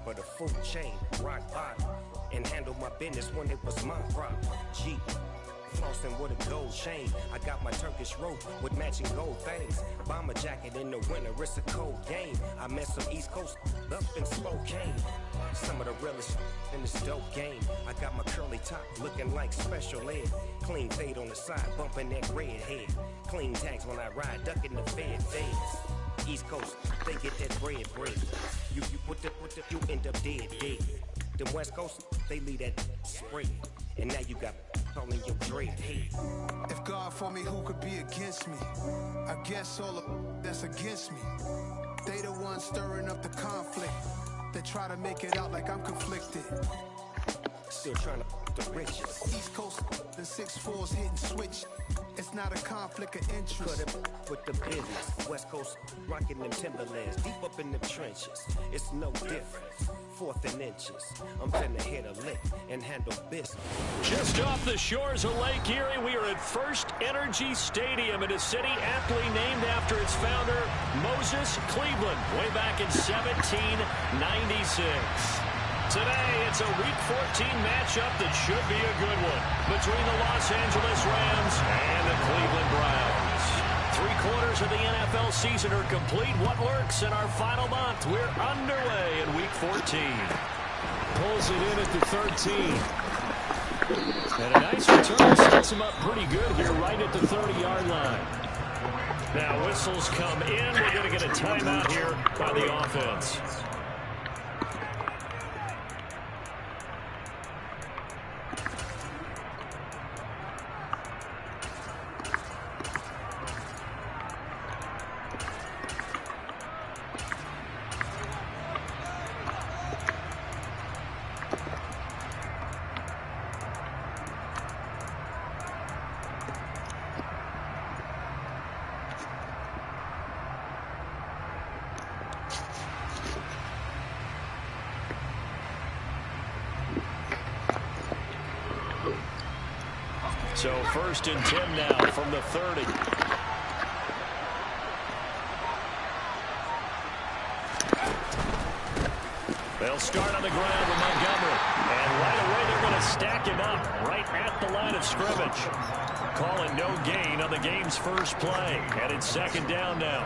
top of the food chain, rock bottom, and handle my business when it was my problem. G. Flossing with a gold chain. I got my Turkish rope with matching gold things. Bomber jacket in the winter, it's a cold game. I met some East Coast up in Spokane. Some of the realest in this dope game. I got my curly top looking like special ed. Clean fade on the side, bumping that red head. Clean tags when I ride, ducking the feds. East Coast, they get that bread. You you end up dead. Them West Coast, they leave that spread. And now you got all in your dread head. If God for me, who could be against me? I guess all of that's against me. They the ones stirring up the conflict. They try to make it out like I'm conflicted. Still trying to the riches. East Coast, the 6'4s hitting switch. It's not a conflict of interest. Cut it with the business. West Coast rocking them Timberlands, deep up in the trenches. It's no different. 4th and inches. I'm finna hit a lick and handle business. Just off the shores of Lake Erie, we are at First Energy Stadium in a city aptly named after its founder, Moses Cleveland, way back in 1796. Today, it's a Week 14 matchup that should be a good one between the Los Angeles Rams and the Cleveland Browns. 3/4 of the NFL season are complete. What lurks in our final month? We're underway in Week 14. Pulls it in at the 13. And a nice return sets him up pretty good here right at the 30-yard line. Now whistles come in. We're going to get a timeout here by the offense. So 1st and 10 now from the 30. They'll start on the ground with Montgomery. And right away they're going to stack him up right at the line of scrimmage. Calling no gain on the game's first play. And it's 2nd down now.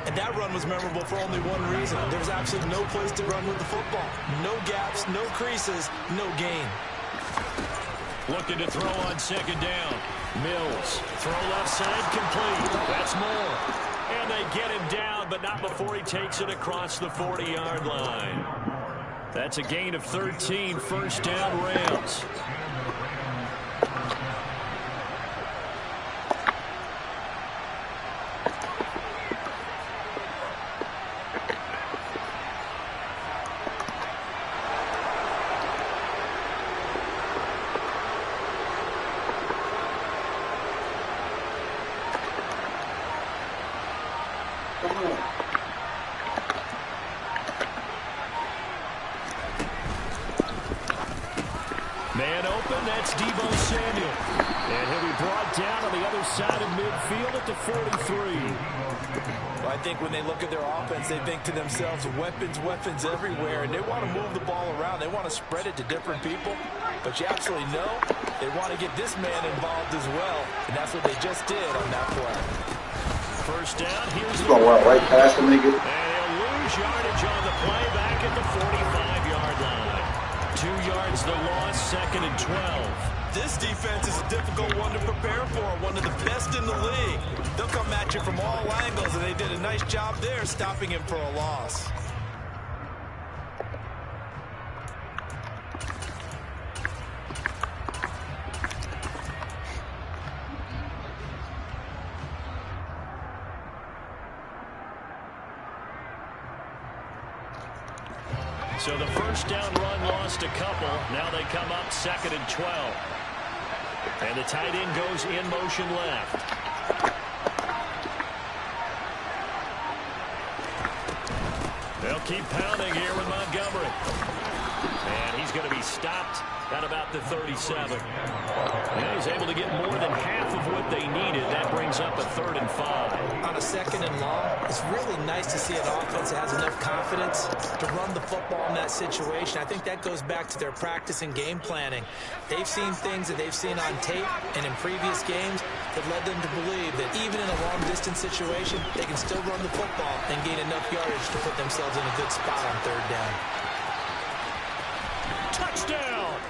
And that run was memorable for only one reason. There's absolutely no place to run with the football. No gaps, no creases, no gain. Looking to throw on 2nd down. Mills. Throw left side complete. That's more. And they get him down, but not before he takes it across the 40-yard line. That's a gain of 13. 1st down, Rams. Man open, that's Deebo Samuel. And he'll be brought down on the other side of midfield at the 43. Well, I think when they look at their offense, they think to themselves, weapons everywhere, and they want to move the ball around. They want to spread it to different people. But you absolutely know they want to get this man involved as well, and that's what they just did on that play. 1st down, here's the going right past him, nigga. And he'll lose yardage on the play back at the 45-yard line. 2 yards the loss, 2nd and 12. This defense is a difficult one to prepare for, one of the best in the league. They'll come at you from all angles, and they did a nice job there stopping him for a loss. So the 1st down run lost a couple. Now they come up 2nd and 12. And the tight end goes in motion left. They'll keep pounding here with Montgomery. And he's going to be stopped at about the 37. And he's able to get more than half of what they needed. That brings up a 3rd and 5. On a 2nd and long, it's really nice to see an offense that has enough confidence to run the football in that situation. I think that goes back to their practice and game planning. They've seen things that they've seen on tape and in previous games that led them to believe that even in a long-distance situation, they can still run the football and gain enough yardage to put themselves in a good spot on 3rd down. Touchdown!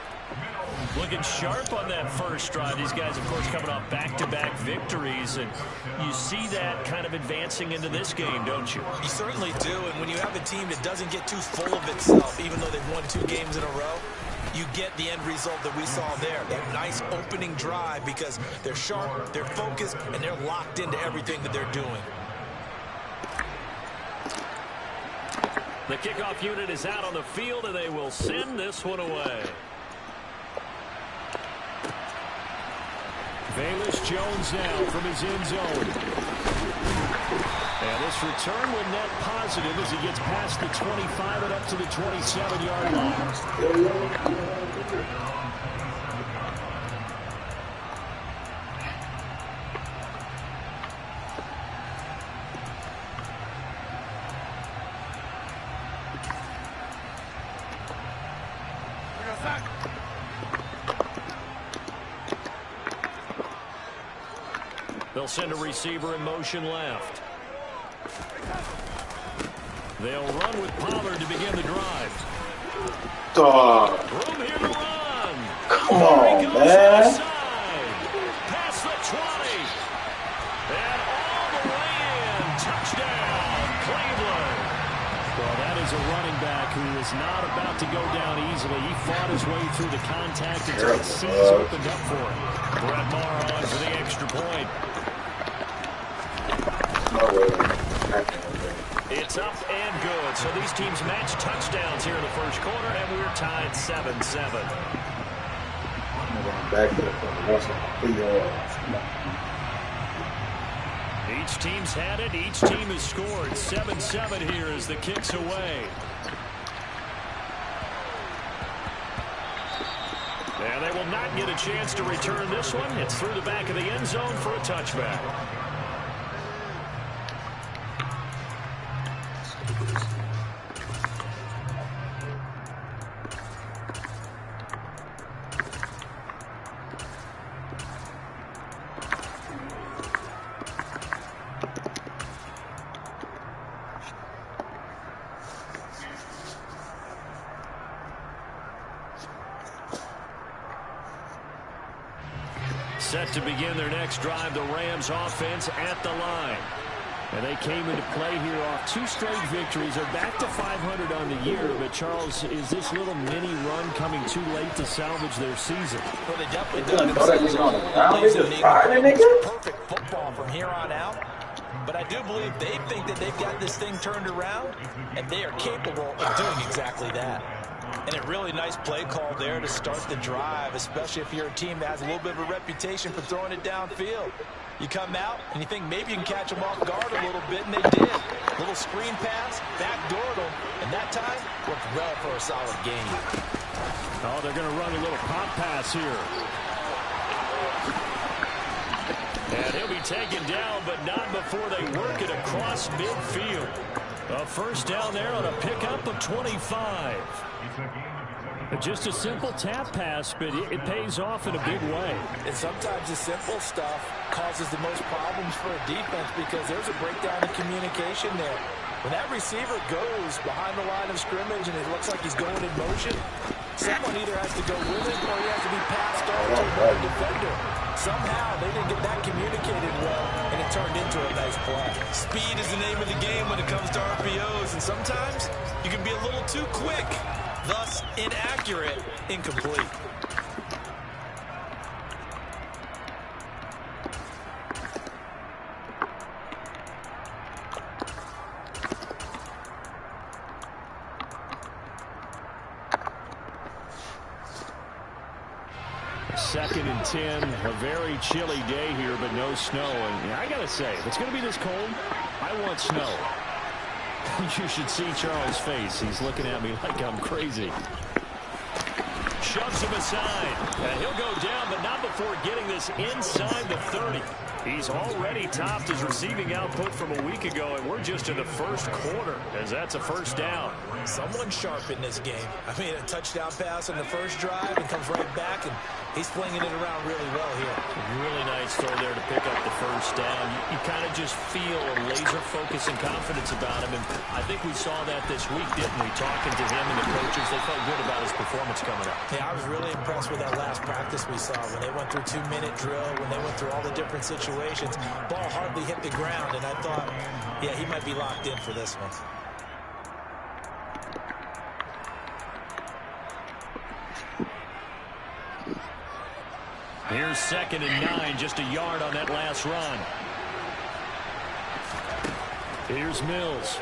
Looking sharp on that first drive. These guys, of course, coming off back-to-back victories, and you see that kind of advancing into this game, don't you? You certainly do, and when you have a team that doesn't get too full of itself, even though they've won 2 games in a row, you get the end result that we saw there, that nice opening drive, because they're sharp, they're focused, and they're locked into everything that they're doing. The kickoff unit is out on the field, and they will send this one away. Velus Jones now from his end zone. And this return will net positive as he gets past the 25 and up to the 27-yard line. They'll send a receiver in motion left. They'll run with Pollard to begin the drive. Room here to run. Come on, man. Past the 20. And all the way in. Touchdown, Cleveland. Well, that is a running back who is not about to go down easily. He fought his way through the contact until the seas opened up for him. Brett Maher on for the extra point. It's up and good. So these teams match touchdowns here in the first quarter, and we're tied 7-7. Each team's had it. Each team has scored. 7-7 here as the kick's away. And they will not get a chance to return this one. It's through the back of the end zone for a touchback. Set to begin their next drive, the Rams offense at the line. And they came into play here off 2 straight victories. They're back to 500 on the year. But, Charles, is this little mini run coming too late to salvage their season? Well, they definitely done themselves perfect football from here on out. But I do believe they think that they've got this thing turned around, and they are capable of doing exactly that. And a really nice play call there to start the drive, especially if you're a team that has a little bit of a reputation for throwing it downfield. You come out, and you think maybe you can catch them off guard a little bit, and they did. Little screen pass, backdoored them, and that time worked well for a solid gain. Oh, they're going to run a little pop pass here. And he'll be taken down, but not before they work it across midfield. A first down there on a pickup of 25. Just a simple tap pass, but it pays off in a big way. And sometimes the simple stuff causes the most problems for a defense because there's a breakdown in communication there. When that receiver goes behind the line of scrimmage and it looks like he's going in motion, someone either has to go with him or he has to be passed on to another defender. Somehow they didn't get that communicated well, and it turned into a nice play. Speed is the name of the game when it comes to RPOs, and sometimes you can be a little too quick, thus inaccurate, incomplete. Second and 10, a very chilly day here, but no snow. And I got to say, if it's going to be this cold, I want snow. You should see Charles' face. He's looking at me like I'm crazy. shoves him aside. And he'll go down, but not before getting this inside the 30. He's already topped his receiving output from a week ago, and we're just in the first quarter, as that's a first down. Someone sharp in this game. I mean, a touchdown pass on the first drive and comes right back, and he's flinging it around really well here. Really nice throw there to pick up the first down. You kind of just feel a laser focus and confidence about him, and I think we saw that this week, didn't we? Talking to him and the coaches, they felt good about his performance coming up. Yeah, I was really impressed with that last practice we saw when they went through 2-minute drill, when they went through all the different situations. Ball hardly hit the ground, and I thought, yeah, he might be locked in for this one. Here's 2nd and 9, just a yard on that last run. Here's Mills.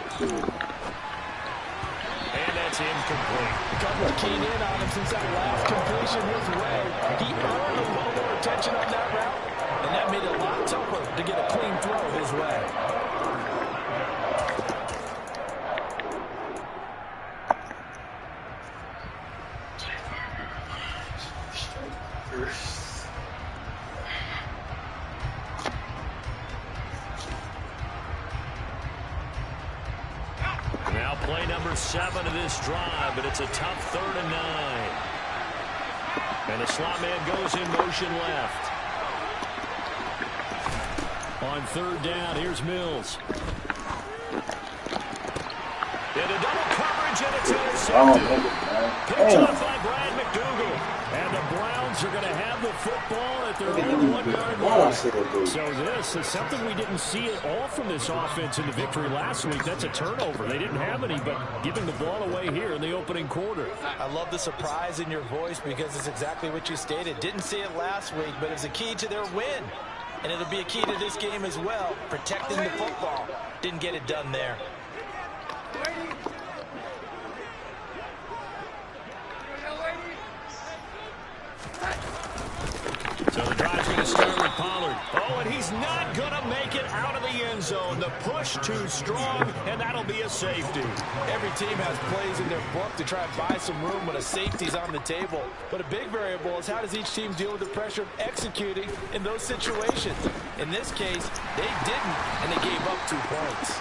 And that's incomplete. A couple of keyed in on him since that last completion his way. He earned a little more attention on that route, and that made it a lot tougher to get a clean throw his way. Now play number 7 of this drive, but it's a tough 3rd and 9. And the slot man goes in motion left. On 3rd down, here's Mills. Into double coverage, and it's intercepted. Picked up by Brad McDougal. And the Browns are going to have the football at their own 1-yard line. So this is something we didn't see at all from this offense in the victory last week. That's a turnover. They didn't have any, but giving the ball away here in the opening quarter. I love the surprise in your voice because it's exactly what you stated. Didn't see it last week, but it's a key to their win. And it'll be a key to this game as well, protecting the football. Didn't get it done there. So the drive's going to start with Pollard. Oh, and he's not going to make it out of the end zone. The push too strong, and that'll be a safety. Every team has plays in their book to try and buy some room when a safety's on the table. But a big variable is how does each team deal with the pressure of executing in those situations. In this case, they didn't, and they gave up 2 points.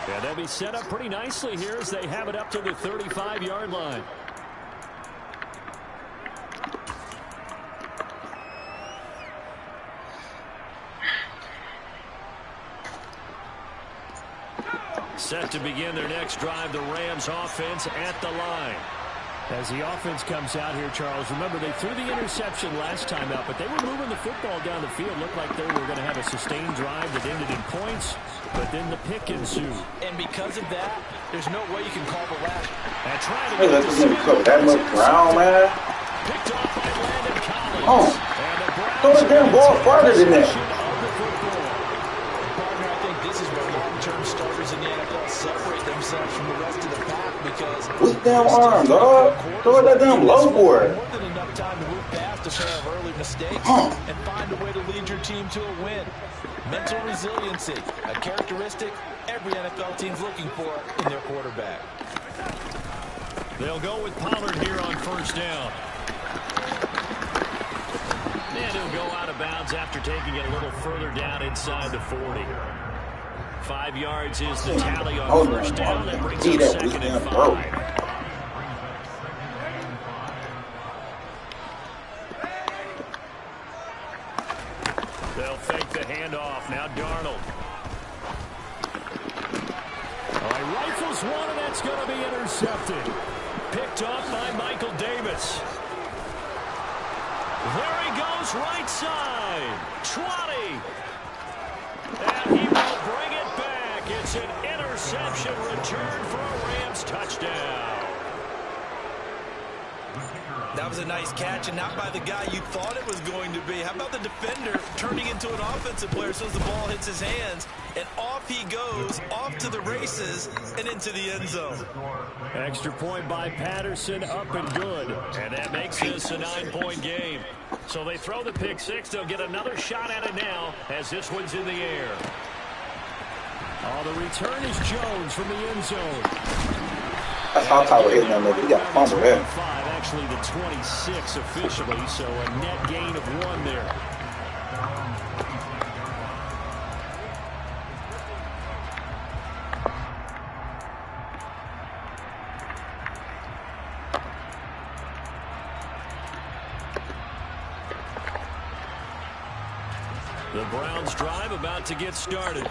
Yeah, they'll be set up pretty nicely here as they have it up to the 35-yard line. Set to begin their next drive, the Rams offense at the line. As the offense comes out here, Charles, remember they threw the interception last time out, but they were moving the football down the field. Looked like they were going to have a sustained drive that ended in points, but then the pick ensued. And because of that, there's no way you can call the last. And trying to Hey, let's just cover that much ground, man. Picked off by Landon Collins. Oh, And the Browns throw the damn ball farther than that. Partner, I think this is where long-term starters in the NFL separate themselves from the rest of the pack because weak damn arm, dog. Throw that damn low for it. more than enough time to move past a pair of early mistakes and find a way to lead your team to a win. Mental resiliency, a characteristic every NFL team's looking for in their quarterback. They'll go with Pollard here on 1st down. And he'll go out of bounds after taking it a little further down inside the 40. 5 yards is the tally on 1st down. That brings up 2nd and 5. They'll fake the handoff. Now Darnold. He rifles one, and that's going to be intercepted. Picked off by Michael Davis. There he goes, right side. 20. And he will bring it back. It's an interception return for a Rams touchdown. That was a nice catch, and not by the guy you thought it was going to be. How about the defender turning into an offensive player as soon as the ball hits his hands, and off he goes, off to the races, and into the end zone. Extra point by Patterson, up and good. And that makes this a 9-point game. So they throw the pick six. They'll get another shot at it now as this one's in the air. Oh, the return is Jones from the end zone. That's how I was hitting that nigga. He got fumbled there. Actually the 26 officially, so a net gain of 1 there. The Browns drive about to get started.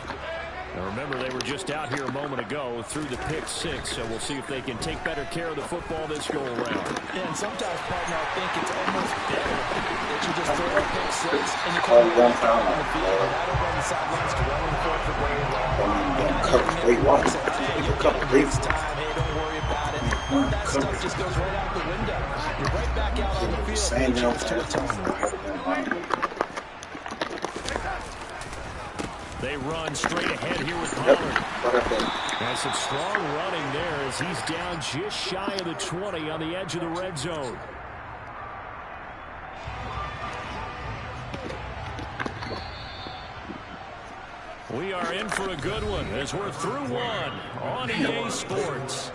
Now remember, they were just out here a moment ago through the pick 6, so we'll see if they can take better care of the football this go-around. Yeah, and sometimes, partner, I think it's almost better that you just throw a pick 6 and you come on the field right over on the sidelines to run the court for very long. It's time. Hey, don't worry about it. All that stuff just goes right out the window. You're right back out on the field and you to atone. They run straight ahead here with Pollard. And some strong running there as he's down just shy of the 20 on the edge of the red zone. We are in for a good one as we're through one on EA Sports.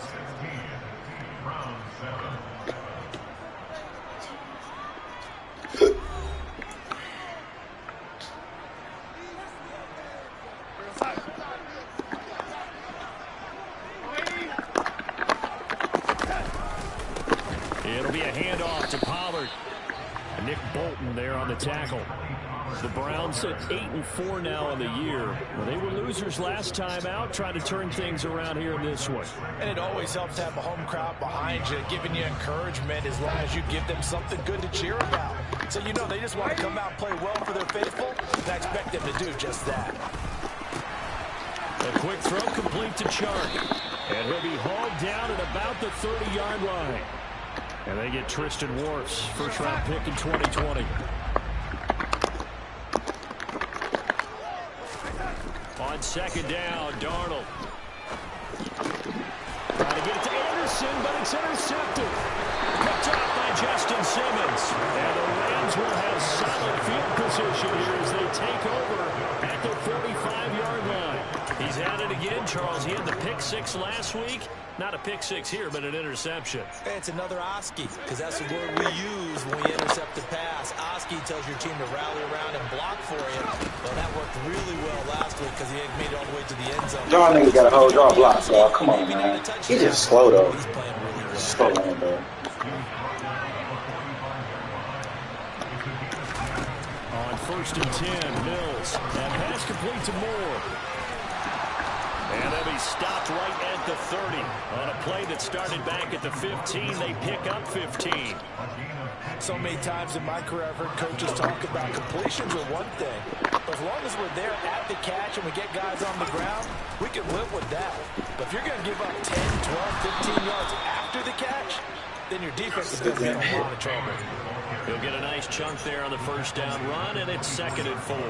It'll be a handoff to Pollard. And Nick Bolton there on the tackle. The Browns at 8-4 now in the year. Well, they were losers last time out, trying to turn things around here in this one. And it always helps to have a home crowd behind you, giving you encouragement as long as you give them something good to cheer about. So you know they just want to come out and play well for their faithful, and I expect them to do just that. A quick throw complete to Chark. And he'll be hauled down at about the 30-yard line. And they get Tristan Wirfs, first-round pick in 2020. On second down, Darnold. Trying to get it to Anderson, but it's intercepted. Picked off by Justin Simmons. And the Rams will have solid field position here as they take over at the 45-yard line. He's at it again, Charles. He had the pick 6 last week. Not a pick 6 here, but an interception. It's another Oski, because that's the word we use when we intercept the pass. Oski tells your team to rally around and block for you. Well, that worked really well last week because he made it all the way to the end zone. Y'all niggas got a whole draw block, so come on, man. He's just slow, though. He's playing really well. Slow, man, bro. On first and 10, Mills. And pass complete to Moore. And they'll be stopped right at the 30. On a play that started back at the 15, they pick up 15. So many times in my career, I've heard coaches talk about completions are one thing. But as long as we're there at the catch and we get guys on the ground, we can live with that. But if you're going to give up 10, 12, 15 yards after the catch, then your defense is going to be in a lot of trouble. He'll get a nice chunk there on the first down run, and it's 2nd and 4.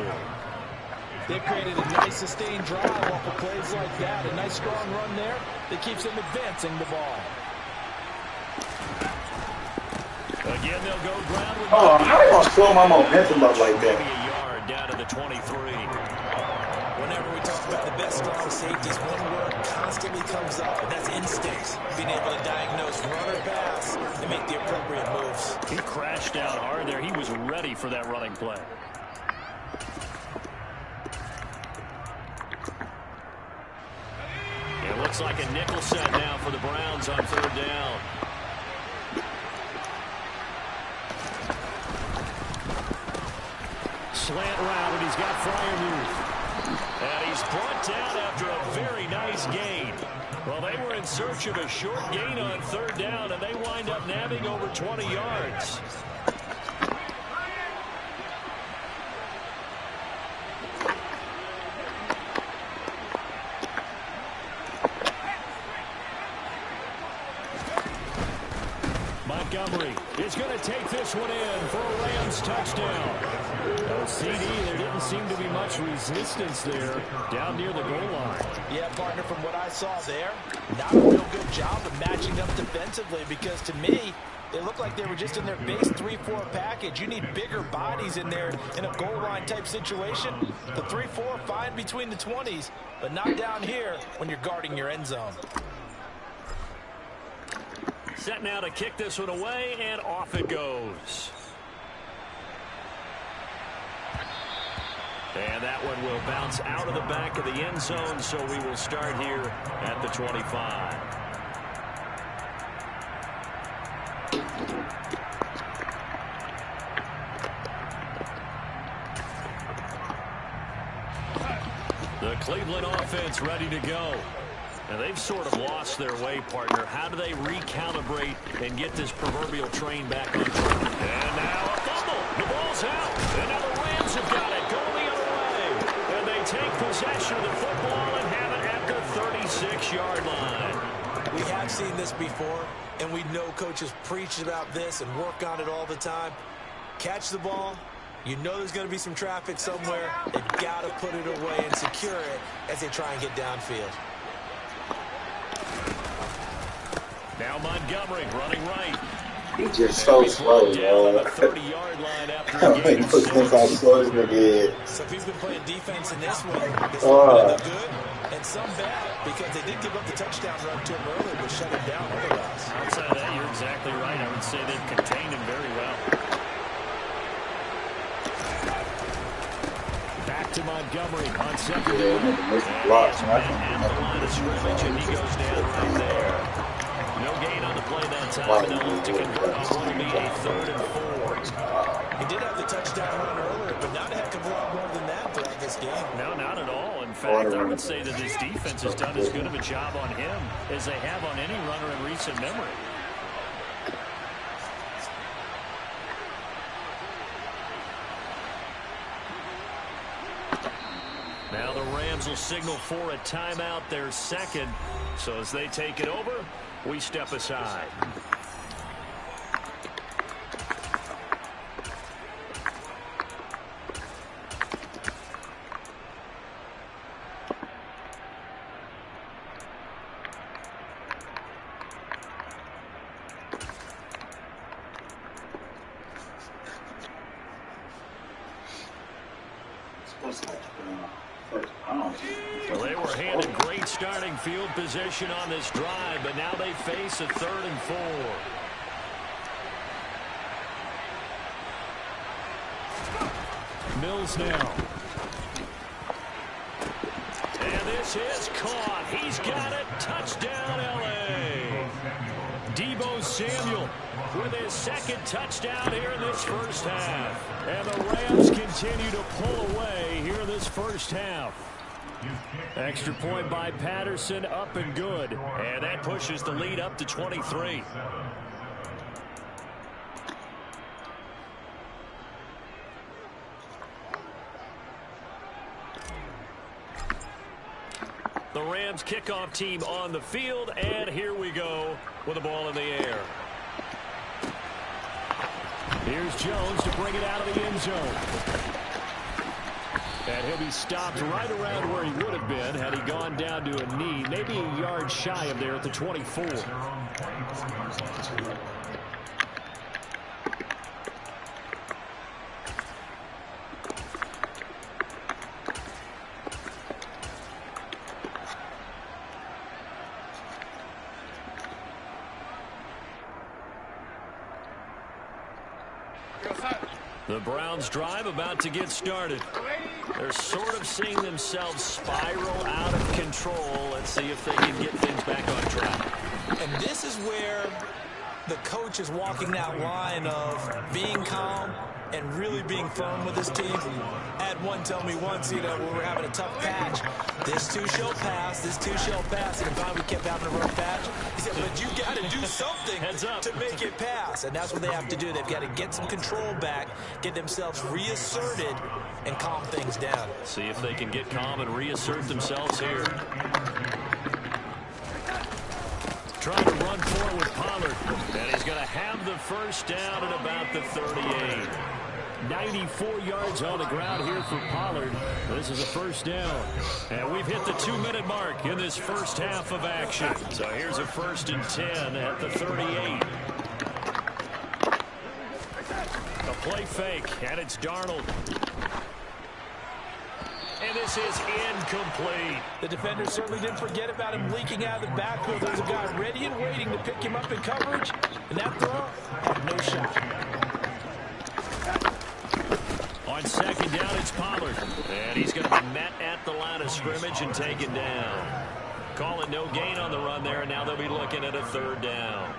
They've created a nice sustained drive off of plays like that. A nice strong run there that keeps them advancing the ball. Again, they'll go ground with Oh, how they gonna slow my momentum up like maybe that? a yard down to the 23. Whenever we talk about the best strong safeties, one word constantly comes up, and that's instincts. Being able to diagnose run or pass and make the appropriate moves. He crashed down hard there. He was ready for that running play. It looks like a nickel set now for the Browns on 3rd down. Slant route, and he's got Freiermuth. And he's brought down after a very nice gain. Well, they were in search of a short gain on 3rd down, and they wind up nabbing over 20 yards. Montgomery is going to take this one in for a Rams touchdown. No CD, there didn't seem to be much resistance there down near the goal line. Yeah, partner, from what I saw there, not a real good job of matching up defensively because to me, they looked like they were just in their base 3-4 package. You need bigger bodies in there in a goal line type situation. The 3-4 fine between the 20s, but not down here when you're guarding your end zone. set now to kick this one away, and off it goes. And that one will bounce out of the back of the end zone, so we will start here at the 25. The Cleveland offense ready to go. And they've sort of lost their way, partner. How do they recalibrate and get this proverbial train back on track? And now a fumble. The ball's out. And now the Rams have got it. Going the other way. And they take possession of the football and have it at the 36-yard line. We have seen this before, and we know coaches preach about this and work on it all the time. Catch the ball. You know there's going to be some traffic somewhere. They've got to put it away and secure it as they try and get downfield. Now Montgomery running right. He's just so slow, man. 30-yard line after How slow this nigga is. So if he's been playing defense in this one, it's really good and some bad because they did give up the touchdown run to him earlier, but shut him down otherwise. Outside of that, you're exactly right. I would say they've contained him very well. Back to Montgomery on second down. And the line of scrimmage, and he goes down right there. No gain on the play that time, and they'll look to convert on what will be a 3rd and 4. He did have the touchdown run earlier, but not a heck of a lot more than that throughout this game. No, not at all. In fact, I would say that his defense has done as good of a job on him as they have on any runner in recent memory. Now the Rams will signal for a timeout, their second. So as they take it over, we step aside. Well, they were handed great starting field position on this drive, but now they face a 3rd and 4. Mills now. And this is caught. He's got it. Touchdown, L.A. Deebo Samuel with his second touchdown here in this first half. And the Rams continue to pull away here in this first half. Extra point by Patterson, up and good. And that pushes the lead up to 23. The Rams kickoff team on the field, and here we go with the ball in the air. Here's Jones to bring it out of the end zone. And he'll be stopped right around where he would have been had he gone down to a knee, maybe a yard shy of there at the 24. The Browns drive about to get started. They're sort of seeing themselves spiral out of control. Let's see if they can get things back on track. And this is where the coach is walking that line of being calm and really being firm with his team. I had one tell me once, when we're having a tough patch, this too shall pass, this too shall pass. And finally we kept having a rough patch. He said, but you got to do something to make it pass. And that's what they have to do. They've got to get some control back, get themselves reasserted, and calm things down. See if they can get calm and reassert themselves here. Trying to run forward with Pollard. And he's going to have the first down at about the 38. 94 yards on the ground here for Pollard. This is a first down. And we've hit the 2-minute mark in this first half of action. So here's a 1st and 10 at the 38. A play fake, and it's Darnold. And this is incomplete. The defender certainly didn't forget about him leaking out of the backfield. There's a guy ready and waiting to pick him up in coverage, and that throw had no shot. On second down, it's Pollard. And he's going to be met at the line of scrimmage and taken down. Calling no gain on the run there, and now they'll be looking at a third down.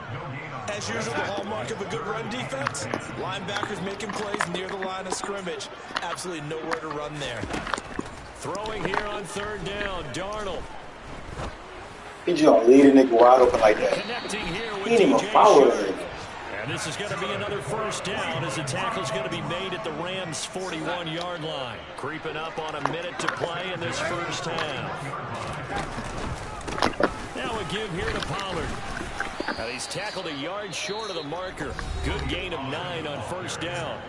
As usual, the hallmark of a good run defense, linebackers making plays near the line of scrimmage. Absolutely nowhere to run there. Throwing here on third down, Darnold. He just gonna lead a nigga wide open like that. Connecting here with He didn't even DJ follow Shark. him. And this is going to be another first down as the tackle's going to be made at the Rams' 41-yard line. Creeping up on a minute to play in this first half. Now a give here to Pollard. And he's tackled a yard short of the marker. Good gain of 9 on first down.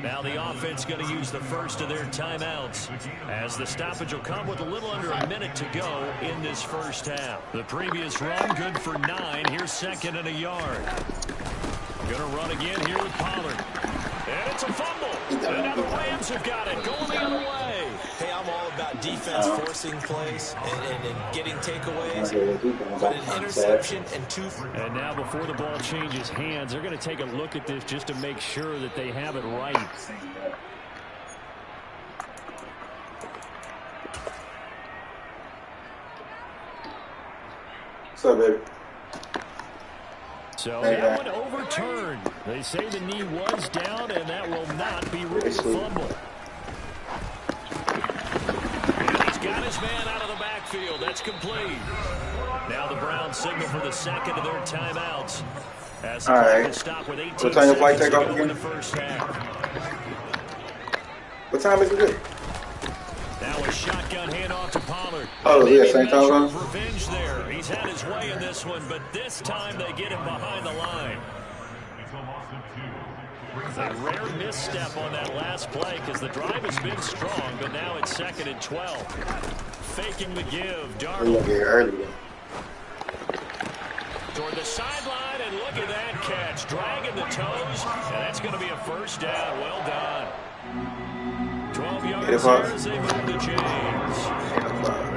Now the offense going to use the first of their timeouts as the stoppage will come with a little under a minute to go in this first half. The previous run good for 9. Here's second and a yard. Going to run again here with Pollard. And it's a fumble. And now the Rams have got it. Going the other way. Hey, I'm all about defense forcing plays and getting takeaways. But an interception and 2. And now before the ball changes hands, they're going to take a look at this just to make sure that they have it right. What's up, baby? So that one overturned. They say the knee was down, and that will not be ruled a fumble. And he's got his man out of the backfield. That's complete. Now the Browns signal for the second of their timeouts. As the clock will stop with 18 what time your flight seconds take to off go in again? the first half. What time is it? Now a shotgun handoff to Pollard. Oh, Maybe yeah, a same measure time of zone? revenge there. He's had his way in this one, but this time they get him behind the line. A rare misstep on that last play because the drive has been strong, but now it's second and 12. Faking the give, Darnold. Early. Toward the sideline, and look at that catch. Dragging the toes, and that's going to be a first down. Well done. 12 yards there as they move to James.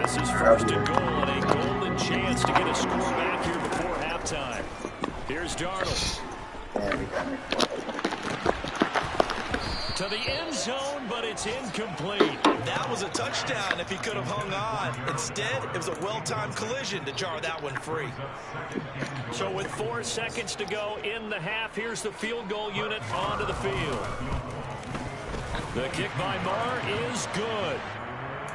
This is first and goal and a golden chance to get a score back here before halftime. Here's Darnold. To the end zone, but it's incomplete. That was a touchdown if he could have hung on. Instead, it was a well-timed collision to jar that one free. So with 4 seconds to go in the half, here's the field goal unit onto the field. The kick by Marr is good.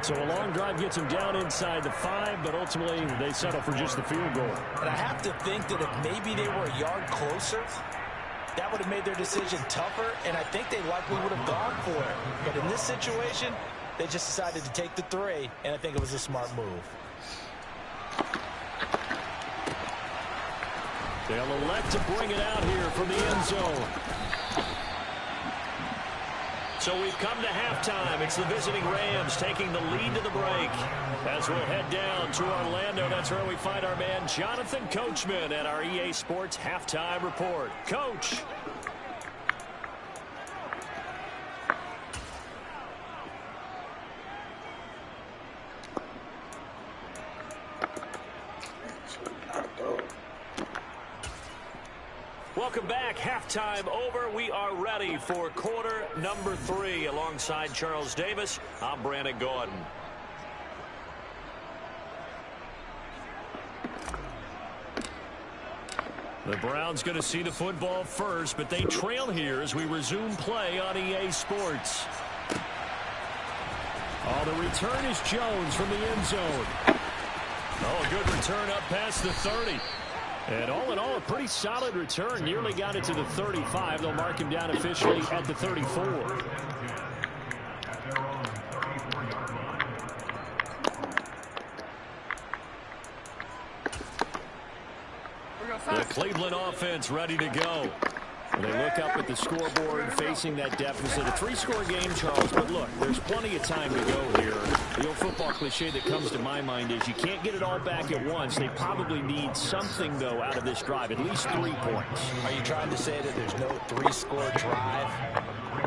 So a long drive gets him down inside the 5, but ultimately they settle for just the field goal. And I have to think that if maybe they were a yard closer, that would have made their decision tougher, and I think they likely would have gone for it. But in this situation, they just decided to take the 3, and I think it was a smart move. They'll elect to bring it out here from the end zone. So we've come to halftime. It's the visiting Rams taking the lead to the break. As we'll head down to Orlando, that's where we find our man Jonathan Coachman at our EA Sports Halftime Report. Coach. Welcome back. Halftime over. We are ready for quarter number 3. Alongside Charles Davis, I'm Brandon Gordon. The Browns going to see the football first, but they trail here as we resume play on EA Sports. Oh, the return is Jones from the end zone. Oh, a good return up past the 30. And all in all, a pretty solid return. Nearly got it to the 35. They'll mark him down officially at the 34. The Cleveland offense ready to go. They look up at the scoreboard facing that deficit. A 3-score game, Charles, but look, there's plenty of time to go here. The old football cliche that comes to my mind is you can't get it all back at once. They probably need something, though, out of this drive, at least 3 points. Are you trying to say that there's no 3-score drive?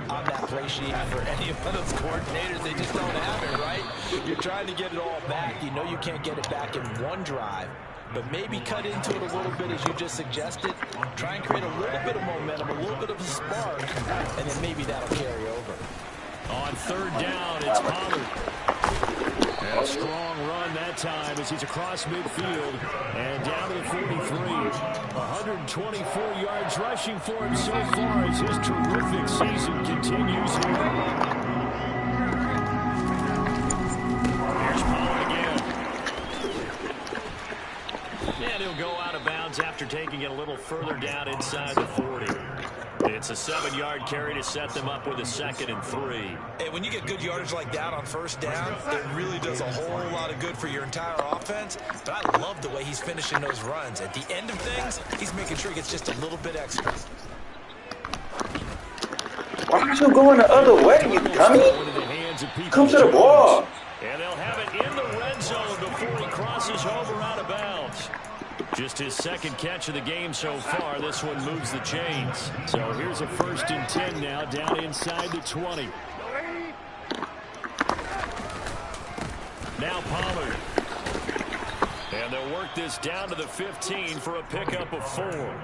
on that play sheet for any of those coordinators. They just don't have it, right? You're trying to get it all back. You know you can't get it back in one drive, but maybe cut into it a little bit as you just suggested. Try and create a little bit of momentum, a little bit of a spark, and then maybe that'll carry over. On third down, it's Pollard. And a strong run that time as he's across midfield and down to the 43. 124 yards rushing for him so far as his terrific season continues here. Here's Pollard again. And he'll go out of bounds after taking it a little further down inside the 40. It's a 7-yard carry to set them up with a 2nd and 3. And when you get good yardage like that on first down, it really does a whole lot of good for your entire offense. But I love the way he's finishing those runs. At the end of things, he's making sure he gets just a little bit extra. Why aren't you going the other way, you dummy? Come to the ball. And they'll have it in the red zone before he crosses over out of bounds. Just his 2nd catch of the game so far. This one moves the chains. So here's a 1st and 10 now down inside the 20. Now Pollard. And they'll work this down to the 15 for a pickup of 4.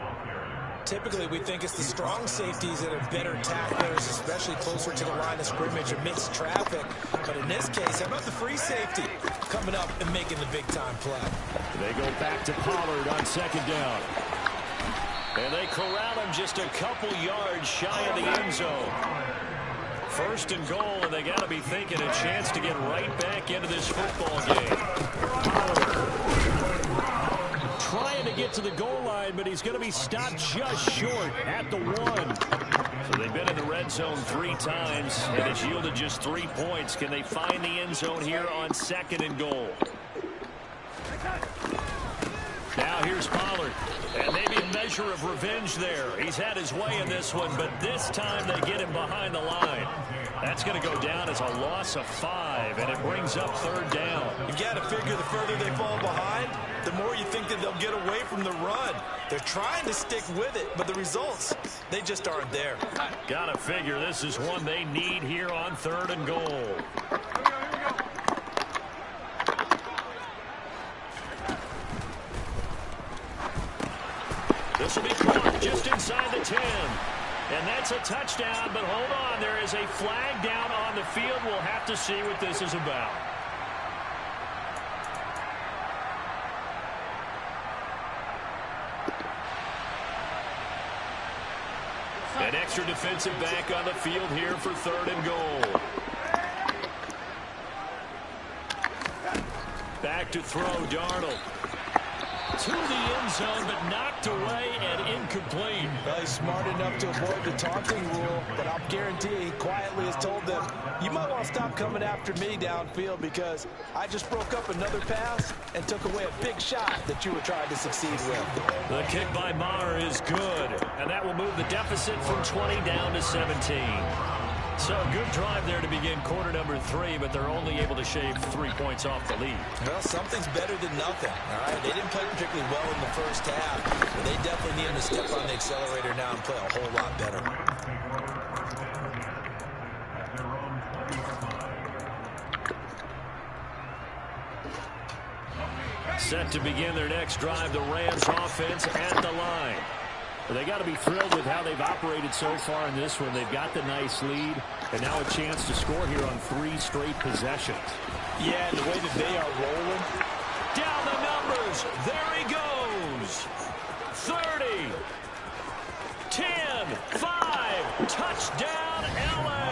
Typically, we think it's the strong safeties that are better tacklers, especially closer to the line of scrimmage amidst traffic. But in this case, how about the free safety coming up and making the big-time play? They go back to Pollard on 2nd down. And they corral him just a couple yards shy of the end zone. 1st and goal, and they got to be thinking a chance to get right back into this football game. Trying to get to the goal line, but he's going to be stopped just short at the 1. So they've been in the red zone 3 times, and it's yielded just 3 points. Can they find the end zone here on 2nd and goal? Now here's Pollard, and maybe a measure of revenge there. He's had his way in this one, but this time they get him behind the line. That's going to go down as a loss of 5, and it brings up 3rd down. You got to figure the further they fall behind, the more you think that they'll get away from the run. They're trying to stick with it, but the results, they just aren't there. Got to figure this is one they need here on 3rd and goal. This will be caught just inside the 10. And that's a touchdown, but hold on. There is a flag down on the field. We'll have to see what this is about. An extra defensive back on the field here for 3rd and goal. Back to throw, Darnold. To the end zone, but knocked away and incomplete. Well, he's smart enough to avoid the taunting rule, but I'll guarantee he quietly has told them, you might want to stop coming after me downfield because I just broke up another pass and took away a big shot that you were trying to succeed with. The kick by Maher is good, and that will move the deficit from 20 down to 17. So a good drive there to begin quarter number 3, but they're only able to shave 3 points off the lead. Well, something's better than nothing, all right? They didn't play particularly well in the first half, but they definitely need to step on the accelerator now and play a whole lot better. Set to begin their next drive, the Rams offense at the line. Well, they got to be thrilled with how they've operated so far in this one. They've got the nice lead, and now a chance to score here on 3 straight possessions. Yeah, and the way that they are rolling. Down the numbers. There he goes. 30, 10, 5, touchdown, LA.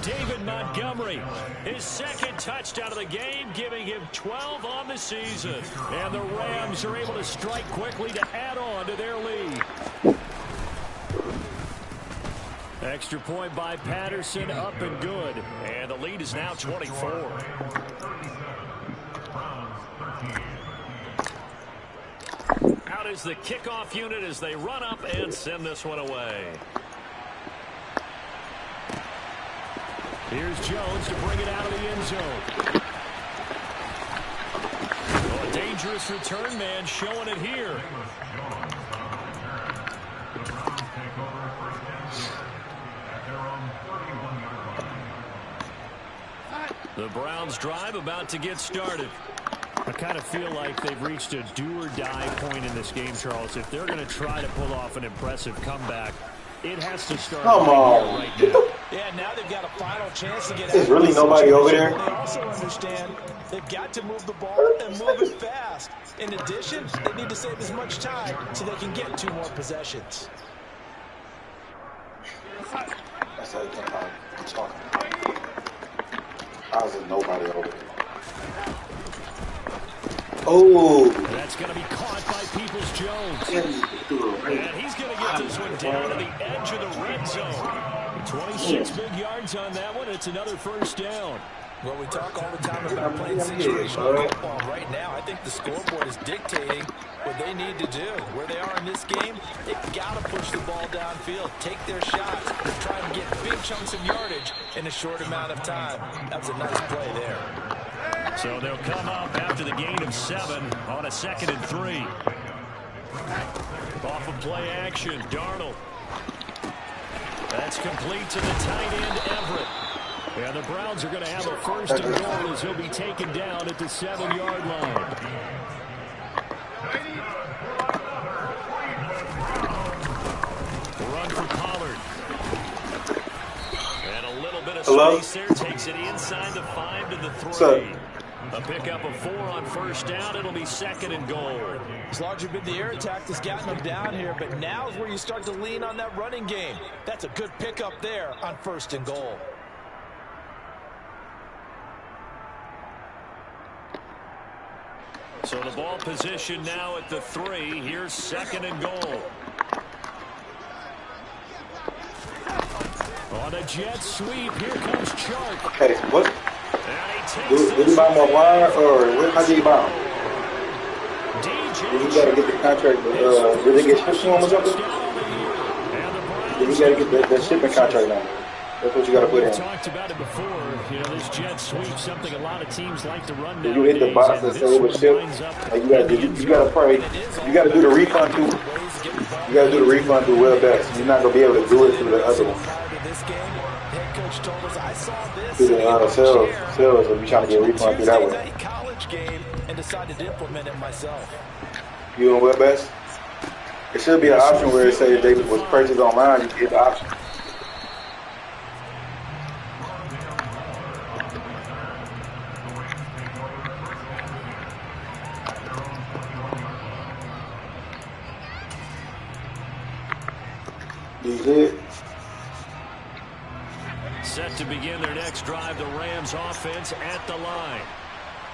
David Montgomery, his 2nd touchdown of the game, giving him 12 on the season. And the Rams are able to strike quickly to add on to their lead. Extra point by Patterson, up and good. And the lead is now 24. Out is the kickoff unit as they run up and send this one away. Here's Jones to bring it out of the end zone. Oh, a dangerous return man showing it here. The Browns drive about to get started. I kind of feel like they've reached a do-or-die point in this game, Charles. If they're going to try to pull off an impressive comeback, it has to start right now. Yeah, now they've got a final chance to get out. There's really nobody over there. They also understand they've got to move the ball and move it fast. In addition, they need to save as much time so they can get 2 more possessions. That's how I'm talking. How's there nobody over there? Oh! That's going to be caught by Peoples-Jones. And he's going to get this one down to the edge of the red zone. 26 big yards on that one. It's another first down. Well, we talk all the time about playing situational football. Right now, I think the scoreboard is dictating what they need to do. Where they are in this game, they've got to push the ball downfield, take their shots, and try and get big chunks of yardage in a short amount of time. That was a nice play there. So they'll come up after the gain of 7 on a 2nd and 3. Off of play action, Darnold. That's complete to the tight end, Everett. And the Browns are going to have a first and goal as he'll be taken down at the 7-yard line. Run for Pollard. And a little bit of space there. Takes it inside the 5 to the 3. A pickup of 4 on first down. It'll be 2nd and goal. It's largely been the air attack that's gotten them down here, but now is where you start to lean on that running game. That's a good pickup there on 1st and goal. So the ball position now at the 3. Here's 2nd and goal. On a jet sweep, here comes Chark. Hey, what? Did he buy my wire or how did he buy him? Did he got to get the contract? Did they get shipped to him or something? Did he got to get that shipping contract now? That's what you got to put in. We talked about it before. You know, this jet sweep, something a lot of teams like to run. Did you hit the box that said it was shipped? Like you got to pray. You got to do the refund too. You got to do the refund through WebEx. You're not gonna be able to do it through the other one. Through the sales, if you're trying to get a refund through that way. College game and decided to implement it myself. You on WebEx? It should be an option where it says they was purchased online. You get the option. Set to begin their next drive, the Rams offense at the line.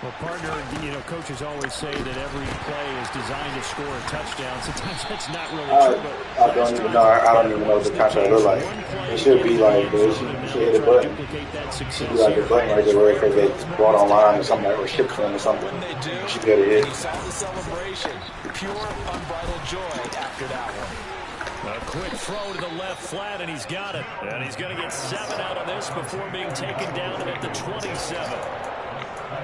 Well, partner, you know, coaches always say that every play is designed to score a touchdown. Sometimes that's not really true. I don't even know what the contract looks like. It should be like, you should hit a button. It should be like a button right there where it says they bought online or something, or shipped to them or something. You should be able to hit. You saw the celebration. Pure, unbridled joy after that one. A quick throw to the left flat, and he's got it. And he's going to get 7 out of this before being taken down at the 27.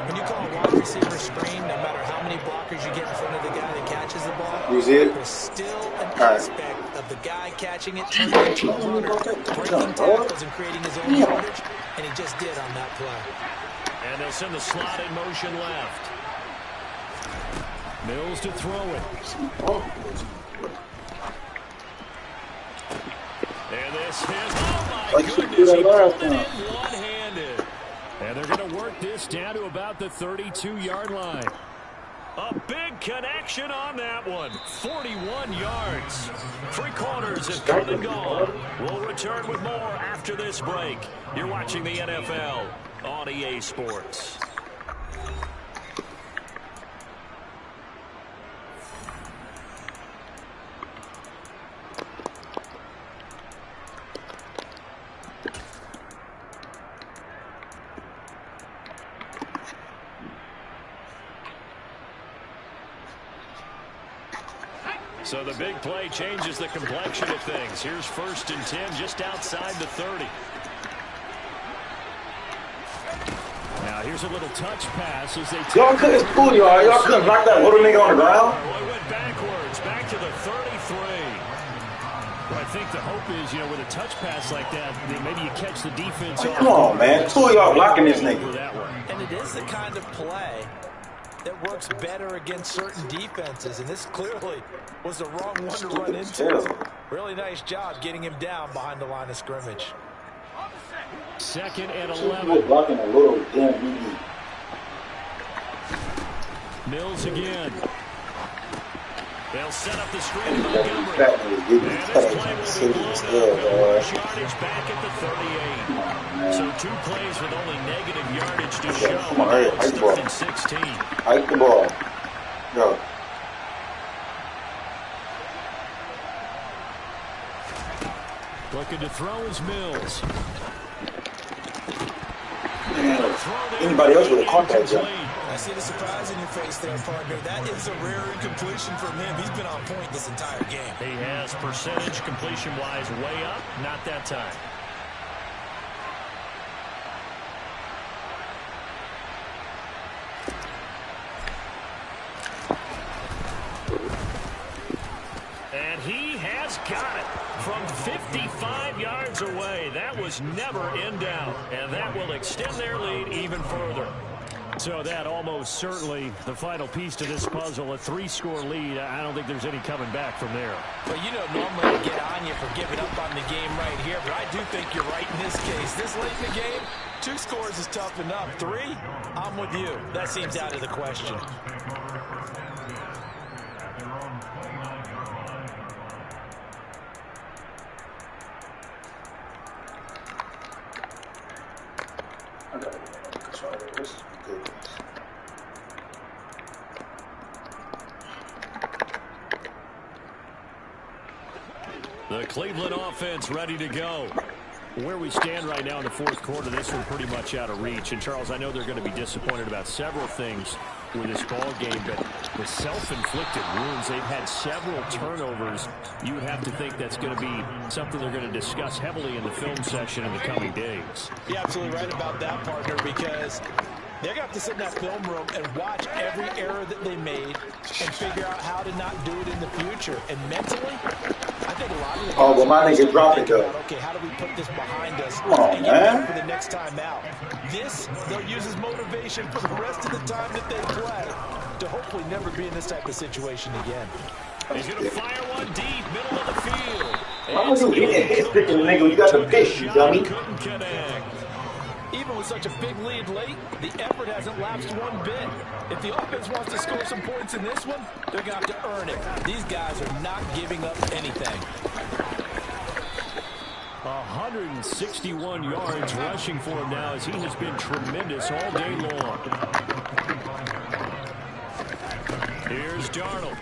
When you call a wide receiver screen, no matter how many blockers you get in front of the guy that catches the ball, you see it? There's still an aspect of the guy catching it, turning into a runner, breaking tackles and creating his own yardage, and he just did on that play. And they'll send the slot in motion left. Mills to throw it. And this is, oh my goodness, he pulled it in one-handed. And they're going to work this down to about the 32-yard line. A big connection on that one. 41 yards. 3 quarters have come and gone. We'll return with more after this break. You're watching the NFL on EA Sports. So the big play changes the complexion of things. Here's 1st and 10 just outside the 30. Now here's a little touch pass as they y'all couldn't fool y'all. Y'all couldn't knock that little nigga on the ground. Well, it went backwards, back to the 33. Well, I think the hope is, you know, with a touch pass like that, maybe you catch the defense. Hey, come on, man. 2 of y'all blocking this nigga. And it is the kind of play that works better against certain defenses, and this clearly was the wrong one to run into. Really nice job getting him down behind the line of scrimmage. 2nd and 11. Blocking a little damn BD. Mills again. They'll set up the screen to Montgomery. And this play will be blown up. Yardage back at the 38. So 2 plays with only negative yardage to show. Come on, hurry. It's 3rd and 16. Hike the ball. Go. Looking to throw is Mills. Anybody else would have caught that jump. I see the surprise in your face there, partner. That is a rare incompletion from him. He's been on point this entire game. He has percentage completion-wise way up. Not that time. And he has got it from 55 yards away. That was never in doubt. And that will extend their lead even further. So that almost certainly the final piece to this puzzle, a 3-score lead. I don't think there's any coming back from there. But you know, normally I get on you for giving up on the game right here, but I do think you're right in this case. This late in the game, 2 scores is tough enough. 3, I'm with you. That seems out of the question. The Cleveland offense ready to go. Where we stand right now in the 4th quarter, this one pretty much out of reach. And, Charles, I know they're going to be disappointed about several things with this ball game, but the self-inflicted wounds, they've had several turnovers. You would have to think that's going to be something they're going to discuss heavily in the film session in the coming days. You're absolutely right about that, partner, because they're going to have to sit in that film room and watch every error that they made and figure out how to not do it in the future. And mentally, I think a lot of the oh, well, my nigga dropped it, though. Okay, how do we put this behind us and get ready for the next time out? This, they'll use as motivation for the rest of the time that they play to hopefully never be in this type of situation again. He's going to fire one deep, middle of the field. Why would you hit freaking nigga? You got the pitch, you dummy. Couldn't connect. Even with such a big lead late, the effort hasn't lapsed one bit. If the offense wants to score some points in this one, they're going to have to earn it. These guys are not giving up anything. 161 yards rushing for him now as he has been tremendous all day long. Here's Darnold.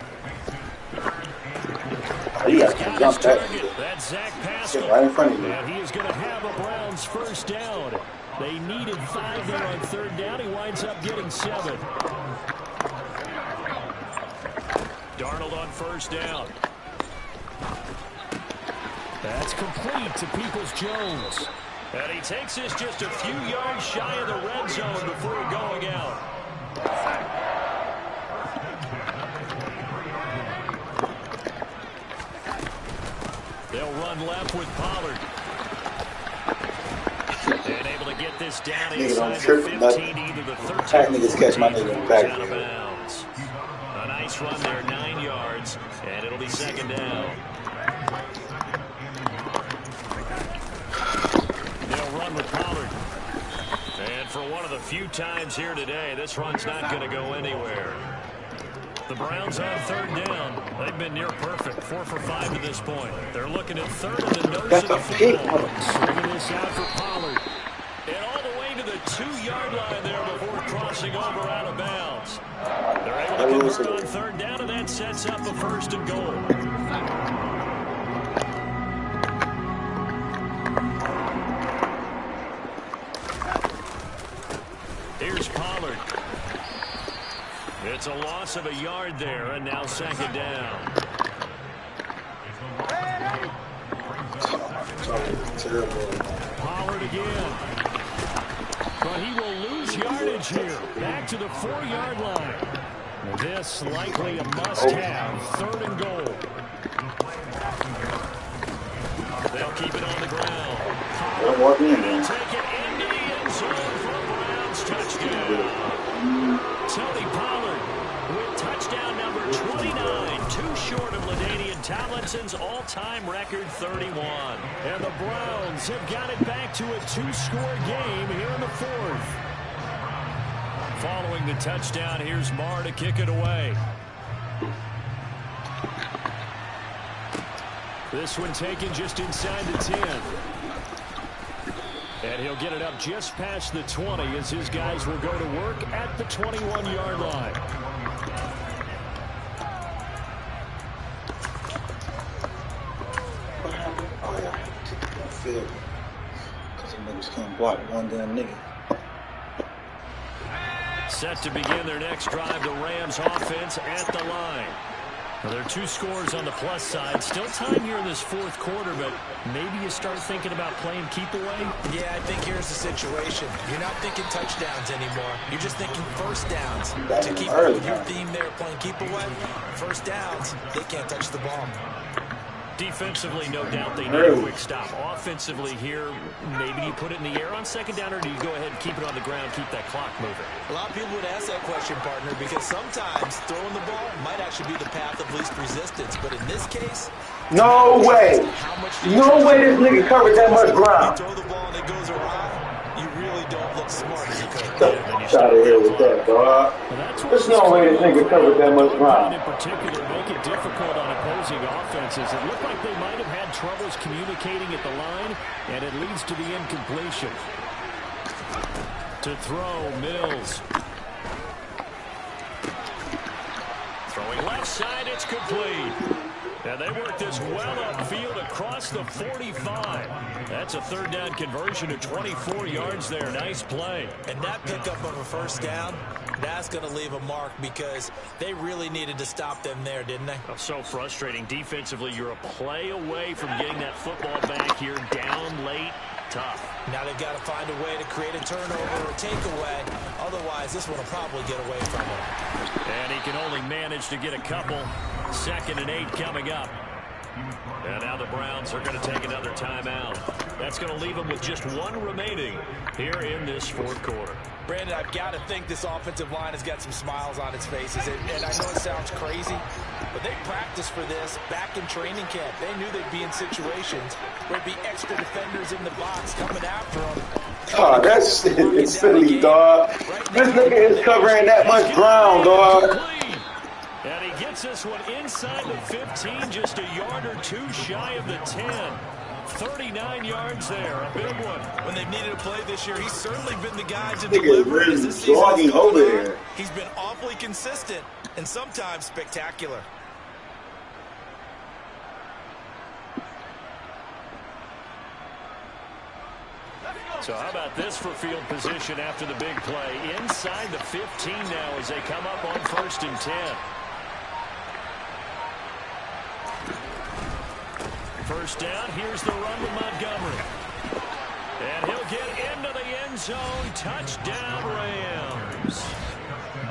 He got to jump that. That's Zach Pascal. Right in front of you. And he is going to have a Browns first down. They needed 5 there on 3rd down. He winds up getting 7. Darnold on 1st down. That's complete to Peoples-Jones. And he takes this just a few yards shy of the red zone before going out. They'll run left with Pollard. And able to get this down inside the 15, either the 13 niggas catch my nigga in the back. Out of bounds. A nice run there, 9 yards, and it'll be 2nd down. They'll run with Pollard. And for one of the few times here today, this run's not going to go anywhere. The Browns on 3rd down. They've been near perfect, 4 for 5 to this point. They're looking at 3rd and the nose of the football. Swinging this out for Pollard. And all the way to the 2-yard line there before crossing over out of bounds. They're able to convert on 3rd down, and that sets up a 1st and goal. Here's Pollard. It's a loss of a yard there, and now 2nd down. Pollard again. But he will lose yardage here. Back to the 4-yard line. This likely a must-have. 3rd and goal. walk in there. Take it into the end zone for a Browns touchdown. Tony Pollard with touchdown number 29, too short of LaDainian Tomlinson's all-time record 31. And the Browns have got it back to a 2-score game here in the fourth. Following the touchdown, here's Marr to kick it away. This one taken just inside the 10. And he'll get it up just past the 20 as his guys will go to work at the 21-yard line. Oh, yeah. Field. Because the niggas can't block one damn nigga. Set to begin their next drive, the Rams offense at the line. Well, there are 2 scores on the plus side. Still time here in this fourth quarter, but maybe you start thinking about playing keep away? Yeah, I think here's the situation. You're not thinking touchdowns anymore. You're just thinking first downs. To keep up with your theme there, playing keep away, first downs, they can't touch the ball. Defensively, no doubt they need a quick stop. Offensively here, maybe you put it in the air on second down, or do you go ahead and keep it on the ground, keep that clock moving? A lot of people would ask that question, partner, because sometimes throwing the ball might actually be the path of least resistance. But in this case, no way. No way this nigga covered that much ground. You throw the ball and it goes around, you really don't look smart as a coach. Get out of here with that, dog. There's no way this nigga covered that much ground. In particular, make it difficult on opposing offenses. It looked like they might have had troubles communicating at the line, and it leads to the incompletion. To throw, Mills. Throwing left side, it's complete. And they work this well upfield across the 45. That's a third down conversion to 24 yards there. Nice play. And that pickup of a first down, that's going to leave a mark because they really needed to stop them there, didn't they? Oh, so frustrating. Defensively, you're a play away from getting that football back here. Down late, tough. Now they've got to find a way to create a turnover or takeaway. Otherwise, this one will probably get away from him. And he can only manage to get a couple. 2nd and 8 coming up. And now the Browns are going to take another timeout. That's going to leave them with just 1 remaining here in this fourth quarter. Brandon, I've got to think this offensive line has got some smiles on its faces. And I know it sounds crazy, but they practiced for this back in training camp. They knew they'd be in situations where there'd be extra defenders in the box coming after them. Oh, that's silly, dog. This nigga is covering that much ground, dog. And he gets this one inside the 15, just a yard or 2 shy of the 10. 39 yards there, a big one. When they've needed a play this year, he's certainly been the guy to nigga deliver. Really jogging over there. He's been awfully consistent and sometimes spectacular. So how about this for field position after the big play? Inside the 15 now as they come up on 1st and 10. First down, here's the run with Montgomery. And he'll get into the end zone. Touchdown, Rams.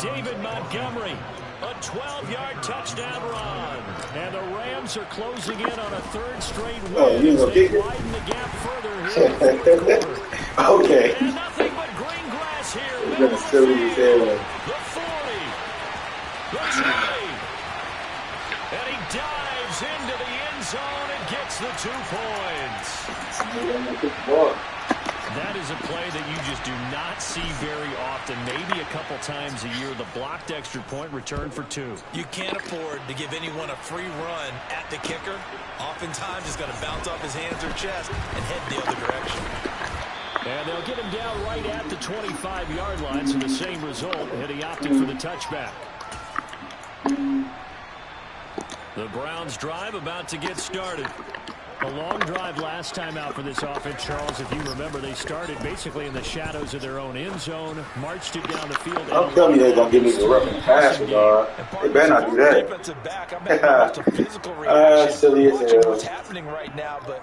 David Montgomery, a 12-yard touchdown run. And the Rams are closing in on a 3rd straight win as they widen the gap further here in the 4th quarter. Okay. And nothing but green grass here. It's been a silly as hell. The 40. The 20. And he dives into the end zone and gets the 2 points. That is a play that you just do not see very often. Maybe a couple times a year. The blocked extra point return for 2. You can't afford to give anyone a free run at the kicker. Oftentimes, it's going to bounce off his hands or chest and head the other direction. And they'll get him down right at the 25-yard line, so the same result, and he opted for the touchback. The Browns drive about to get started. A long drive last time out for this offense, Charles. If you remember, they started basically in the shadows of their own end zone, marched it down the field. I'm telling you, they're going to give me the rough and passes, dog. They better not do that. Silly as hell. What's happening right now, but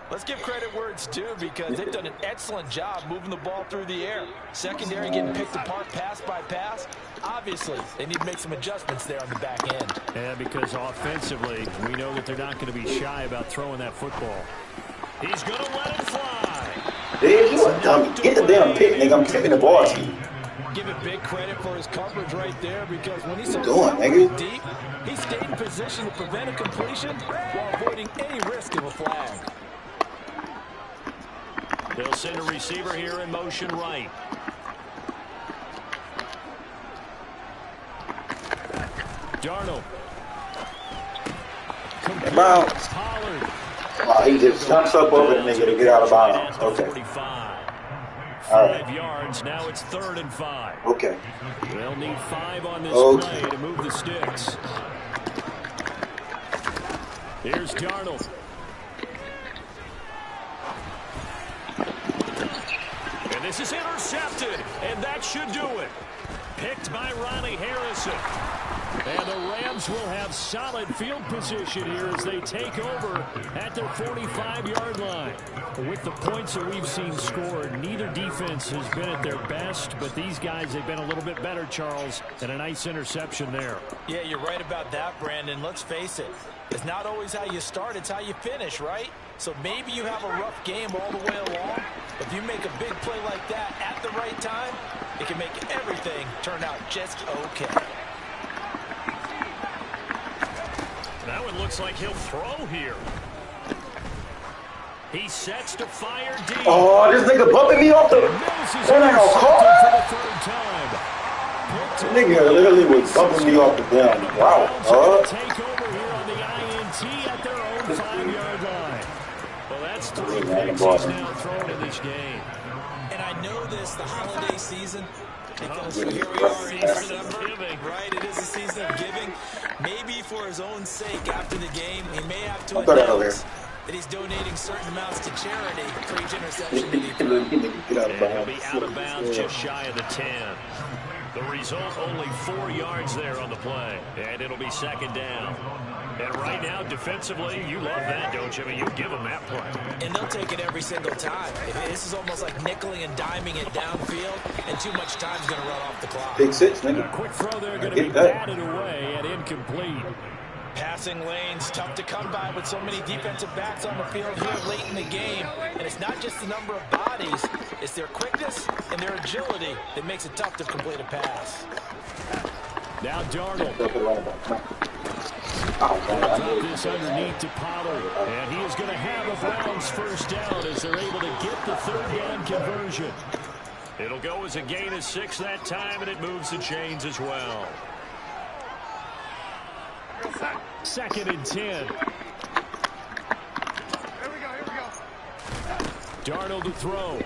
let's give credit where it's due because they've done an excellent job moving the ball through the air. Secondary getting picked apart pass by pass. Obviously, they need to make some adjustments there on the back end. Yeah, because offensively, we know that they're not going to be shy about throwing that football. He's going to let it fly. Dude, you a dummy. Get the damn pick, nigga. I'm kicking the ball to you. Give it big credit for his coverage right there because when he saw deep, he stayed in position to prevent a completion while avoiding any risk of a flag. They'll send a receiver here in motion right. Darnold. Bounce. Oh, he just jumps up over the nigga to get out of bounds. Okay. 5 yards. Now it's 3rd and 5. Okay. They'll need 5 on this play to move the sticks. Here's Darnold. And this is intercepted, and that should do it. Picked by Ronnie Harrison. And the Rams will have solid field position here as they take over at their 45-yard line. With the points that we've seen scored, neither defense has been at their best, but these guys have been a little bit better, Charles, and a nice interception there. Yeah, you're right about that, Brandon. Let's face it. It's not always how you start, it's how you finish, right? So maybe you have a rough game all the way along. If you make a big play like that at the right time, it can make everything turn out just okay. That one looks like he'll throw here. He sets to fire deep. Oh, this nigga bumping me off the... That ain't no call. This nigga literally was bumping me off the damn route. Take over here on the INT at their own 5-yard line. Well, that's 3 picks he's now thrown in this game. And I know this, the holiday season, because here we are in December, right? It is a season of giving. Maybe for his own sake after the game, he may have to announce that he's donating certain amounts to charity for each interception that he throws. He'll be out of bounds just shy of the 10. The result, only 4 yards there on the play, and it'll be 2nd down. And right now, defensively, you love that, don't you? I mean, you give them that play. And they'll take it every single time. This is almost like nickeling and diming it downfield, and too much time's going to run off the clock. Big 6, nigga. A quick throw there going to be batted away and incomplete. Passing lanes, tough to come by with so many defensive backs on the field here late in the game. And it's not just the number of bodies, it's their quickness and their agility that makes it tough to complete a pass. Now Darnold. Drop this underneath to Pollard. And he is going to have a Browns 1st down as they're able to get the 3rd down conversion. It'll go as a gain of 6 that time, and it moves the chains as well. 2nd and 10. Here we go. Darnold to throw.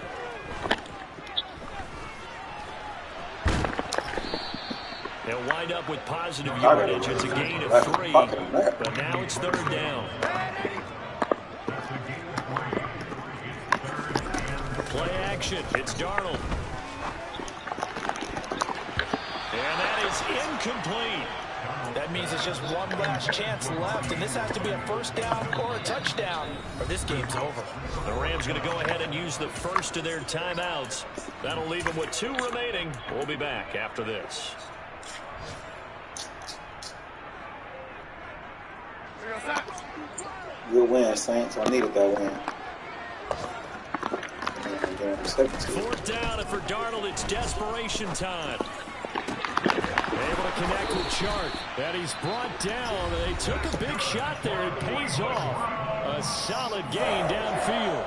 They'll wind up with positive yardage. It's a gain of 3, but now it's 3rd down. Play action. It's Darnold. And that is incomplete. That means it's just one last chance left, and this has to be a 1st down or a touchdown, or this game's over. The Rams going to go ahead and use the first of their timeouts. That'll leave them with 2 remaining. We'll be back after this. Good win, Saints. I needed that win. 4th down, and for Darnold, it's desperation time. Able to connect with Chark. And he's brought down. They took a big shot there. It pays off. A solid gain downfield.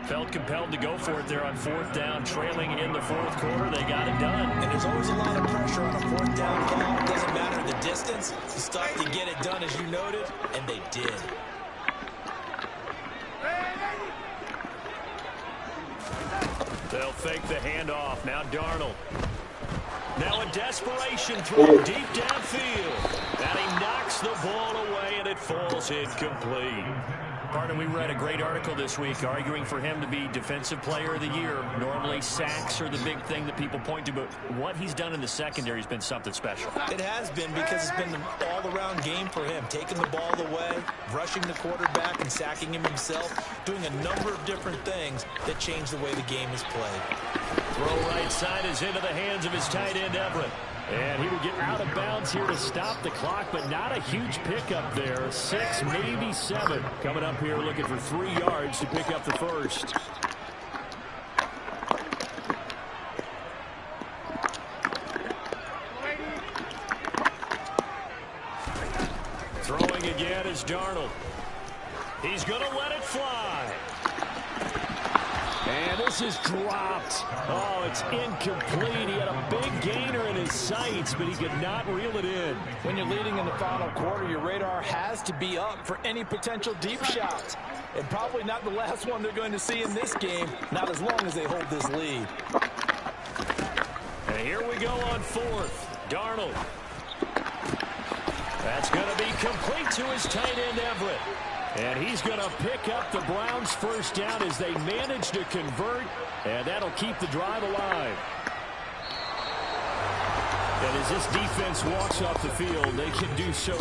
Felt compelled to go for it there on 4th down, trailing in the 4th quarter. They got it done. And there's always a lot of pressure on a 4th down call. It doesn't matter the distance. It's tough to get it done, as you noted, and they did. They'll fake the handoff. Now Darnold. Now a desperation throw deep downfield. And he knocks the ball away, and it falls incomplete. Pardon, we read a great article this week arguing for him to be Defensive Player of the Year. Normally, sacks are the big thing that people point to, but what he's done in the secondary has been something special. It has been, because it's been an all-around game for him. Taking the ball away, rushing the quarterback, and sacking him himself. Doing a number of different things that change the way the game is played. Throw right side is into the hands of his tight end, Everett. And he will get out of bounds here to stop the clock, but not a huge pickup there. 6, maybe 7. Coming up here looking for 3 yards to pick up the first. Darnold. He's going to let it fly. And this is dropped. Oh, it's incomplete. He had a big gainer in his sights, but he could not reel it in. When you're leading in the final quarter, your radar has to be up for any potential deep shots. And probably not the last one they're going to see in this game, not as long as they hold this lead. And here we go on fourth. Darnold. That's going to be complete to his tight end, Everett. And he's going to pick up the Browns' first down as they manage to convert, and that'll keep the drive alive. And as this defense walks off the field, they can do so